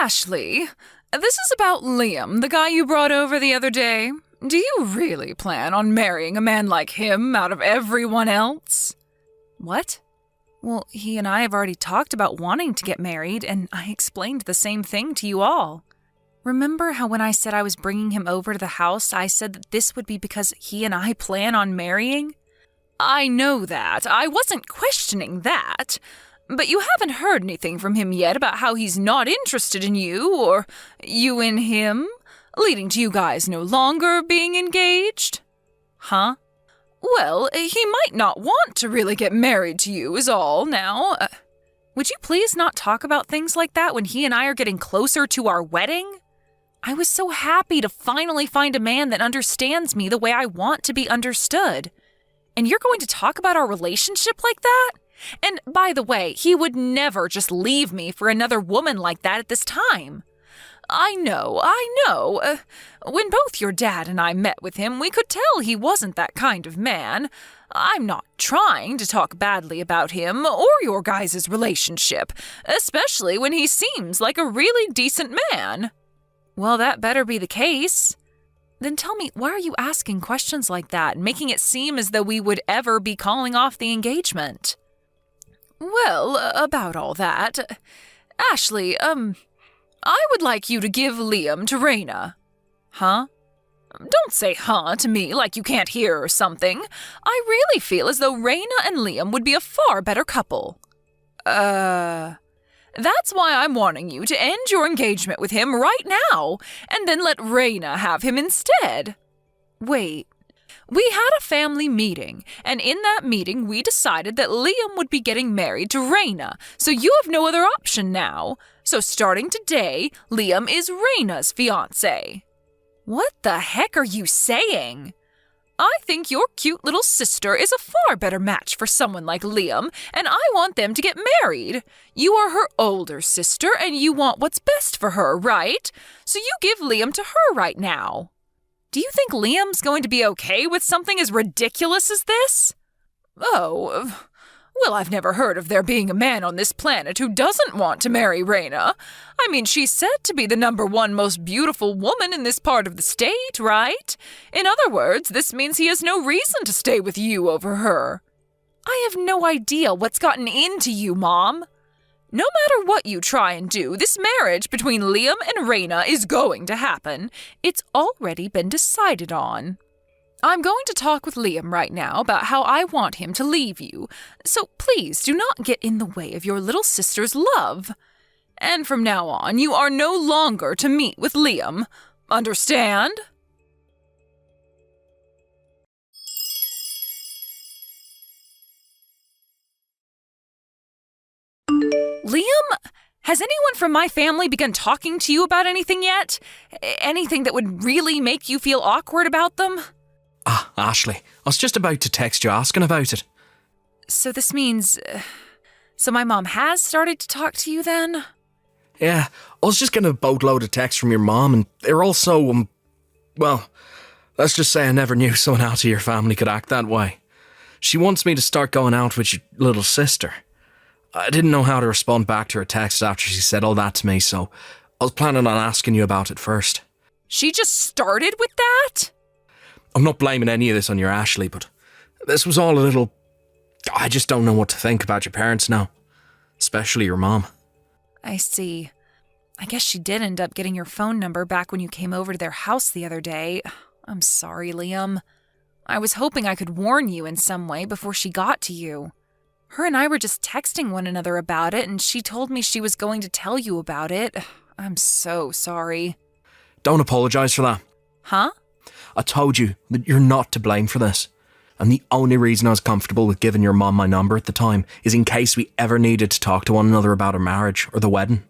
Ashley, this is about Liam, the guy you brought over the other day. Do you really plan on marrying a man like him out of everyone else? What? Well, he and I have already talked about wanting to get married, and I explained the same thing to you all. Remember how when I said I was bringing him over to the house, I said that this would be because he and I plan on marrying? I know that. I wasn't questioning that. But you haven't heard anything from him yet about how he's not interested in you, or you in him, leading to you guys no longer being engaged? Huh? Well, he might not want to really get married to you is all now. Would you please not talk about things like that when he and I are getting closer to our wedding? I was so happy to finally find a man that understands me the way I want to be understood. And you're going to talk about our relationship like that? And by the way, he would never just leave me for another woman like that at this time. I know. When both your dad and I met with him, we could tell he wasn't that kind of man. I'm not trying to talk badly about him or your guys' relationship, especially when he seems like a really decent man. Well, that better be the case. Then tell me, why are you asking questions like that and making it seem as though we would ever be calling off the engagement? Well, about all that, Ashley, I would like you to give Liam to Raina. Huh? Don't say huh to me like you can't hear or something. I really feel as though Raina and Liam would be a far better couple. That's why I'm wanting you to end your engagement with him right now, and then let Raina have him instead. Wait. We had a family meeting, and in that meeting we decided that Liam would be getting married to Raina, so you have no other option now. So starting today, Liam is Raina's fiance. What the heck are you saying? I think your cute little sister is a far better match for someone like Liam, and I want them to get married. You are her older sister, and you want what's best for her, right? So you give Liam to her right now. Do you think Liam's going to be okay with something as ridiculous as this? Oh, well, I've never heard of there being a man on this planet who doesn't want to marry Raina. I mean, she's said to be the #1 most beautiful woman in this part of the state, right? In other words, this means he has no reason to stay with you over her. I have no idea what's gotten into you, Mom. No matter what you try and do, this marriage between Liam and Raina is going to happen. It's already been decided on. I'm going to talk with Liam right now about how I want him to leave you, so please do not get in the way of your little sister's love. And from now on, you are no longer to meet with Liam. Understand? Liam, has anyone from my family begun talking to you about anything yet? Anything that would really make you feel awkward about them? Ashley, I was just about to text you asking about it. So this means... so my mom has started to talk to you then? Yeah, I was just getting a boatload of texts from your mom, and they're all so, well, let's just say I never knew someone out of your family could act that way. She wants me to start going out with your little sister. I didn't know how to respond back to her text after she said all that to me, so I was planning on asking you about it first. She just started with that? I'm not blaming any of this on your Ashley, but this was all a little... I just don't know what to think about your parents now. Especially your mom. I see. I guess she did end up getting your phone number back when you came over to their house the other day. I'm sorry, Liam. I was hoping I could warn you in some way before she got to you. Her and I were just texting one another about it, and she told me she was going to tell you about it. I'm so sorry. Don't apologise for that. Huh? I told you that you're not to blame for this. And the only reason I was comfortable with giving your mom my number at the time is in case we ever needed to talk to one another about our marriage or the wedding.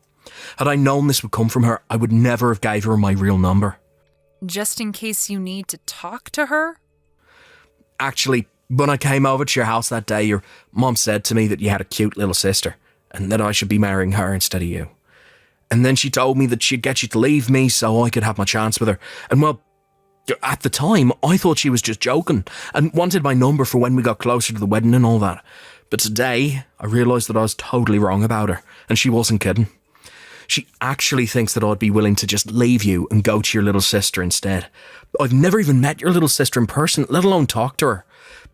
Had I known this would come from her, I would never have gave her my real number. Just in case you need to talk to her? Actually, when I came over to your house that day, your mom said to me that you had a cute little sister and that I should be marrying her instead of you. And then she told me that she'd get you to leave me so I could have my chance with her. And well, at the time, I thought she was just joking and wanted my number for when we got closer to the wedding and all that. But today, I realised that I was totally wrong about her and she wasn't kidding. She actually thinks that I'd be willing to just leave you and go to your little sister instead. I've never even met your little sister in person, let alone talk to her.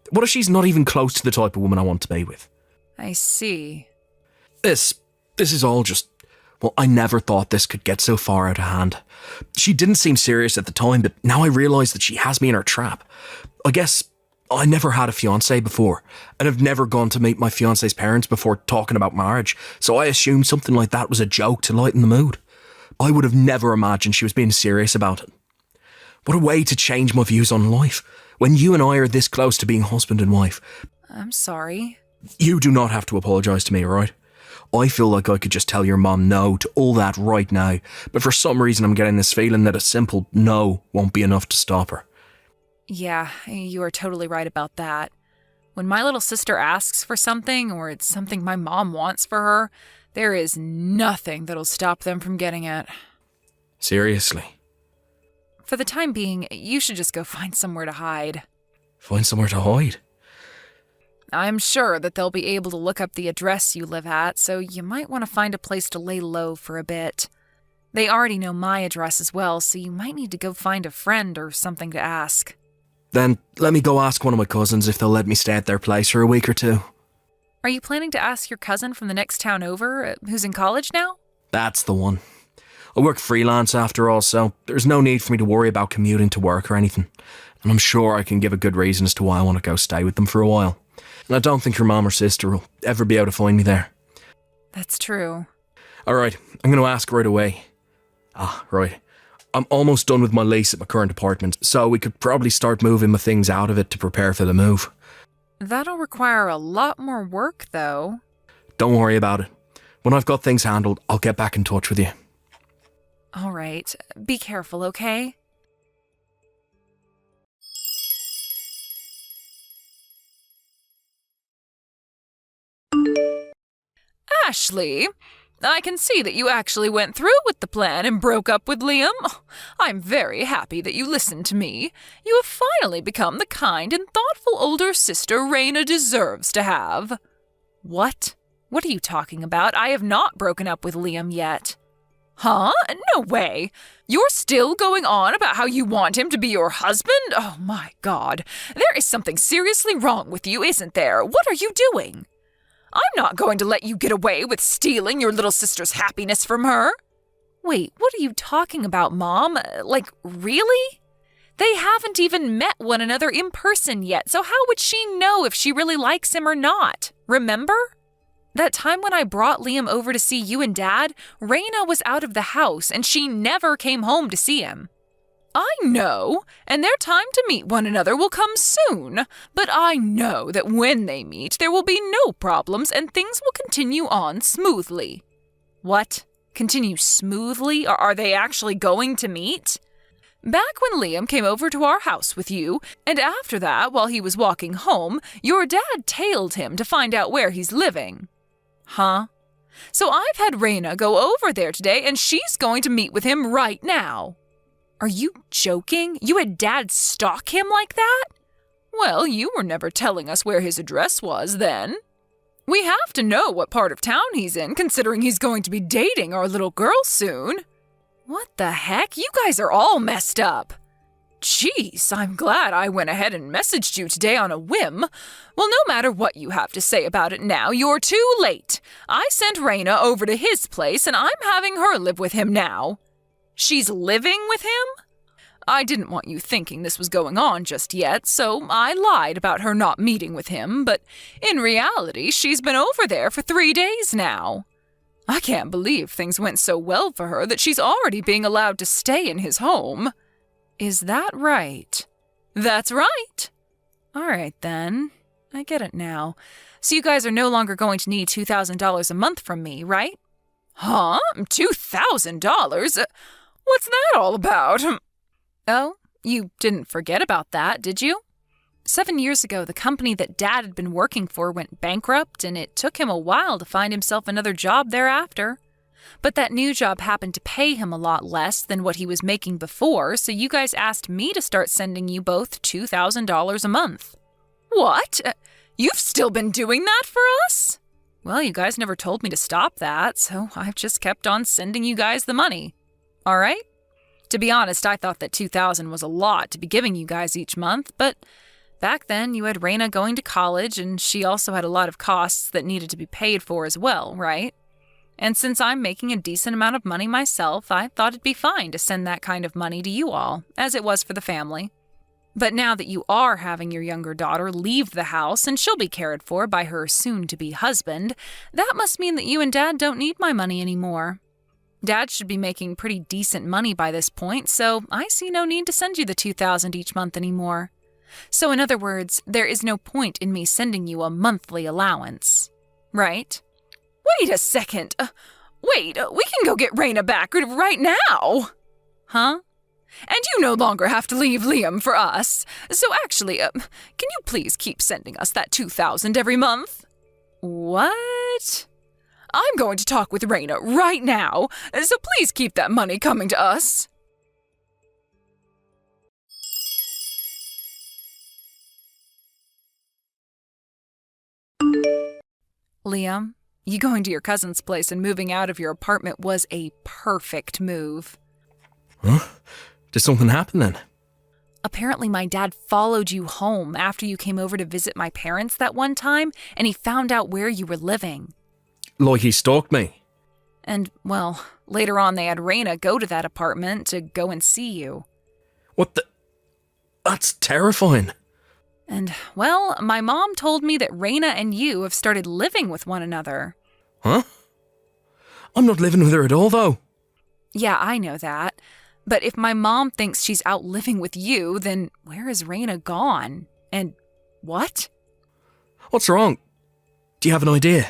What if she's not even close to the type of woman I want to be with? I see. This is all just... Well, I never thought this could get so far out of hand. She didn't seem serious at the time, but now I realise that she has me in her trap. I guess I never had a fiance before, and have never gone to meet my fiance's parents before talking about marriage, so I assumed something like that was a joke to lighten the mood. I would have never imagined she was being serious about it. What a way to change my views on life, when you and I are this close to being husband and wife. I'm sorry. You do not have to apologise to me, alright? I feel like I could just tell your mom no to all that right now, but for some reason I'm getting this feeling that a simple no won't be enough to stop her. Yeah, you are totally right about that. When my little sister asks for something, or it's something my mom wants for her, there is nothing that'll stop them from getting it. Seriously? For the time being, you should just go find somewhere to hide. Find somewhere to hide? I'm sure that they'll be able to look up the address you live at, so you might want to find a place to lay low for a bit. They already know my address as well, so you might need to go find a friend or something to ask. Then let me go ask one of my cousins if they'll let me stay at their place for a week or two. Are you planning to ask your cousin from the next town over, who's in college now? That's the one. I work freelance after all, so there's no need for me to worry about commuting to work or anything. And I'm sure I can give a good reason as to why I want to go stay with them for a while. And I don't think your mom or sister will ever be able to find me there. That's true. Alright, I'm going to ask right away. Right. I'm almost done with my lease at my current apartment, so we could probably start moving my things out of it to prepare for the move. That'll require a lot more work, though. Don't worry about it. When I've got things handled, I'll get back in touch with you. All right. Be careful, okay? Ashley, I can see that you actually went through with the plan and broke up with Liam. I'm very happy that you listened to me. You have finally become the kind and thoughtful older sister Raina deserves to have. What? What are you talking about? I have not broken up with Liam yet. Huh? No way. You're still going on about how you want him to be your husband? Oh my God. There is something seriously wrong with you, isn't there? What are you doing? I'm not going to let you get away with stealing your little sister's happiness from her. Wait, what are you talking about, Mom? Like, really? They haven't even met one another in person yet, so how would she know if she really likes him or not? Remember? That time when I brought Liam over to see you and Dad, Raina was out of the house and she never came home to see him. I know, and their time to meet one another will come soon, but I know that when they meet, there will be no problems and things will continue on smoothly. What? Continue smoothly? Or are they actually going to meet? Back when Liam came over to our house with you, and after that, while he was walking home, your dad tailed him to find out where he's living. Huh? So I've had Raina go over there today, and she's going to meet with him right now. Are you joking? You had Dad stalk him like that? Well, you were never telling us where his address was then. We have to know what part of town he's in, considering he's going to be dating our little girl soon. What the heck? You guys are all messed up. Jeez, I'm glad I went ahead and messaged you today on a whim. Well, no matter what you have to say about it now, you're too late. I sent Raina over to his place, and I'm having her live with him now. She's living with him? I didn't want you thinking this was going on just yet, so I lied about her not meeting with him, but in reality, she's been over there for 3 days now. I can't believe things went so well for her that she's already being allowed to stay in his home. Is that right? That's right. All right, then. I get it now. So you guys are no longer going to need $2,000 a month from me, right? Huh? $2,000? What's that all about? Oh, you didn't forget about that, did you? 7 years ago, the company that Dad had been working for went bankrupt, and it took him a while to find himself another job thereafter. But that new job happened to pay him a lot less than what he was making before, so you guys asked me to start sending you both $2,000 a month. What? You've still been doing that for us? Well, you guys never told me to stop that, so I've just kept on sending you guys the money. All right? To be honest, I thought that $2,000 was a lot to be giving you guys each month, but back then you had Raina going to college and she also had a lot of costs that needed to be paid for as well, right? And since I'm making a decent amount of money myself, I thought it'd be fine to send that kind of money to you all, as it was for the family. But now that you are having your younger daughter leave the house and she'll be cared for by her soon-to-be husband, that must mean that you and Dad don't need my money anymore. Dad should be making pretty decent money by this point, so I see no need to send you the $2,000 each month anymore. So in other words, there is no point in me sending you a monthly allowance. Right? Wait a second. We can go get Raina back right now. Huh? And you no longer have to leave Liam for us. So actually, can you please keep sending us that $2,000 every month? What? I'm going to talk with Raina right now, so please keep that money coming to us. Liam, you going to your cousin's place and moving out of your apartment was a perfect move. Huh? Did something happen then? Apparently my dad followed you home after you came over to visit my parents that one time, and he found out where you were living. Like he stalked me? And, well, later on they had Raina go to that apartment to go and see you. What the? That's terrifying. And, well, my mom told me that Raina and you have started living with one another. Huh? I'm not living with her at all, though. Yeah, I know that. But if my mom thinks she's out living with you, then where is Raina gone? And what? What's wrong? Do you have an idea?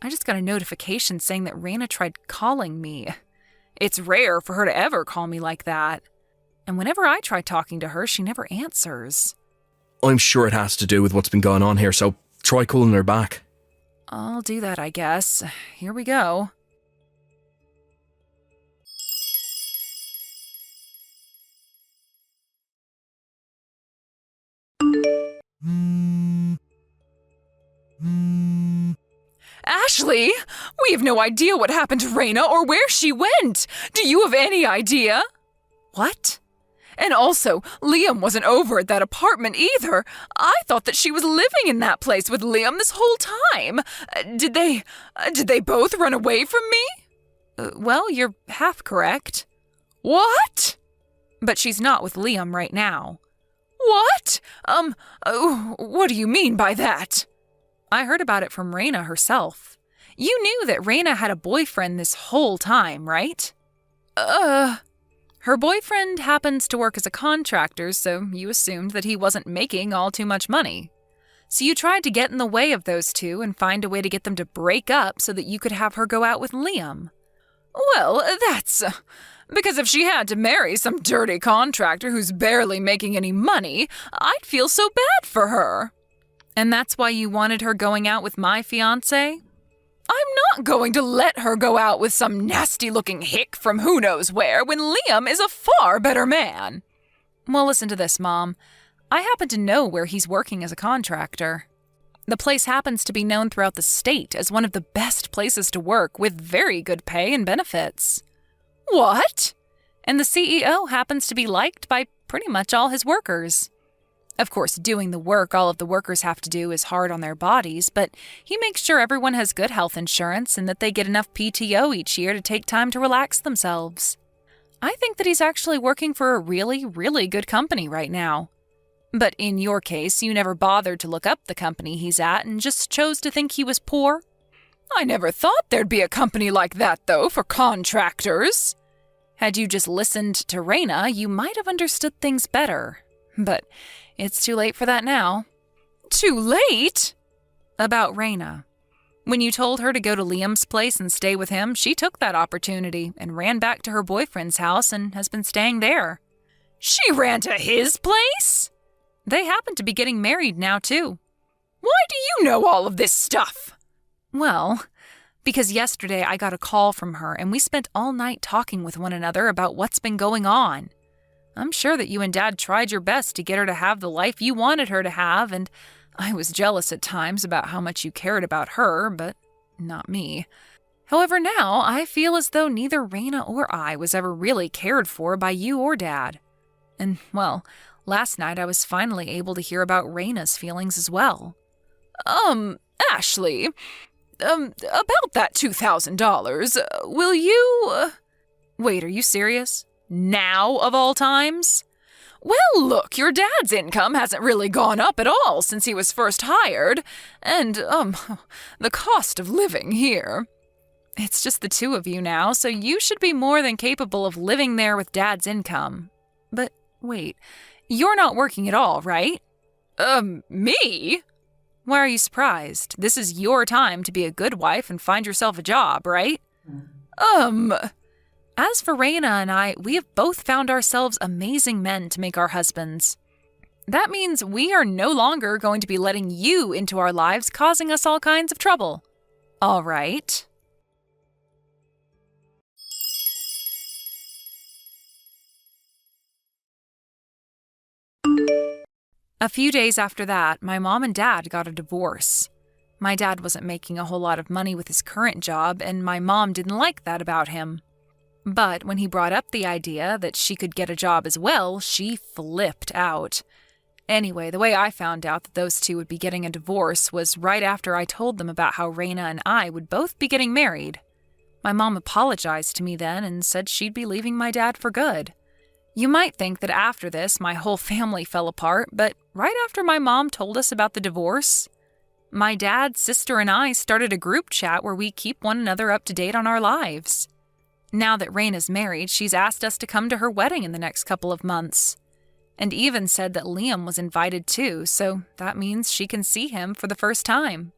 I just got a notification saying that Raina tried calling me. It's rare for her to ever call me like that. And whenever I try talking to her, she never answers. I'm sure it has to do with what's been going on here, so try calling her back. I'll do that, I guess. Here we go. Ashley, we have no idea what happened to Raina or where she went. Do you have any idea? What? And also, Liam wasn't over at that apartment either. I thought that she was living in that place with Liam this whole time. Did they both run away from me? Well, you're half correct. What? But she's not with Liam right now. What? What do you mean by that? I heard about it from Raina herself. You knew that Raina had a boyfriend this whole time, right? Her boyfriend happens to work as a contractor, so you assumed that he wasn't making all too much money. So you tried to get in the way of those two and find a way to get them to break up so that you could have her go out with Liam. Well, that's... because if she had to marry some dirty contractor who's barely making any money, I'd feel so bad for her. And that's why you wanted her going out with my fiance? I'm not going to let her go out with some nasty-looking hick from who knows where when Liam is a far better man. Well, listen to this, Mom. I happen to know where he's working as a contractor. The place happens to be known throughout the state as one of the best places to work with very good pay and benefits. What? And the CEO happens to be liked by pretty much all his workers. Of course, doing the work all of the workers have to do is hard on their bodies, but he makes sure everyone has good health insurance and that they get enough PTO each year to take time to relax themselves. I think that he's actually working for a really, really good company right now. But in your case, you never bothered to look up the company he's at and just chose to think he was poor. I never thought there'd be a company like that, though, for contractors. Had you just listened to Raina, you might have understood things better. But it's too late for that now. Too late? About Raina. When you told her to go to Liam's place and stay with him, she took that opportunity and ran back to her boyfriend's house and has been staying there. She ran to his place? They happen to be getting married now, too. Why do you know all of this stuff? Well, because yesterday I got a call from her and we spent all night talking with one another about what's been going on. I'm sure that you and Dad tried your best to get her to have the life you wanted her to have, and I was jealous at times about how much you cared about her, but not me. However, now I feel as though neither Raina or I was ever really cared for by you or Dad. And, well, last night I was finally able to hear about Raina's feelings as well. Ashley, about that $2,000, will you, Wait, are you serious? Now of all times? Well, look, your dad's income hasn't really gone up at all since he was first hired, and, the cost of living here. It's just the two of you now, so you should be more than capable of living there with Dad's income. But wait, you're not working at all, right? Me? Why are you surprised? This is your time to be a good wife and find yourself a job, right? As for Raina and I, we have both found ourselves amazing men to make our husbands. That means we are no longer going to be letting you into our lives, causing us all kinds of trouble. All right. A few days after that, my mom and dad got a divorce. My dad wasn't making a whole lot of money with his current job, and my mom didn't like that about him. But when he brought up the idea that she could get a job as well, she flipped out. Anyway, the way I found out that those two would be getting a divorce was right after I told them about how Raina and I would both be getting married. My mom apologized to me then and said she'd be leaving my dad for good. You might think that after this, my whole family fell apart, but right after my mom told us about the divorce, my dad, sister, and I started a group chat where we keep one another up to date on our lives. Now that Raina's married, she's asked us to come to her wedding in the next couple of months. And even said that Liam was invited too, so that means she can see him for the first time.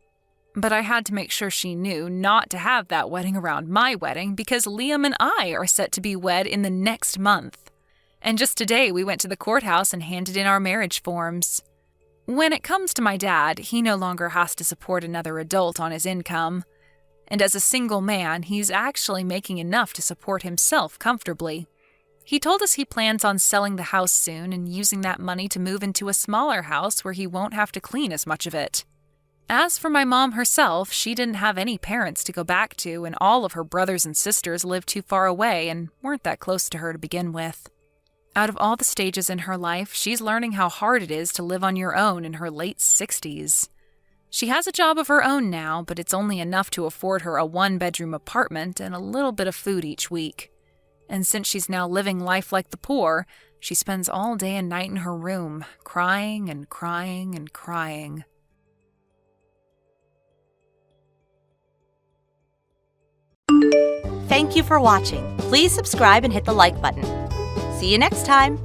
But I had to make sure she knew not to have that wedding around my wedding because Liam and I are set to be wed in the next month. And just today we went to the courthouse and handed in our marriage forms. When it comes to my dad, he no longer has to support another adult on his income. And as a single man, he's actually making enough to support himself comfortably. He told us he plans on selling the house soon and using that money to move into a smaller house where he won't have to clean as much of it. As for my mom herself, she didn't have any parents to go back to, and all of her brothers and sisters lived too far away and weren't that close to her to begin with. Out of all the stages in her life, she's learning how hard it is to live on your own in her late 60s. She has a job of her own now, but it's only enough to afford her a one-bedroom apartment and a little bit of food each week. And since she's now living life like the poor, she spends all day and night in her room, crying and crying and crying. Thank you for watching. Please subscribe and hit the like button. See you next time.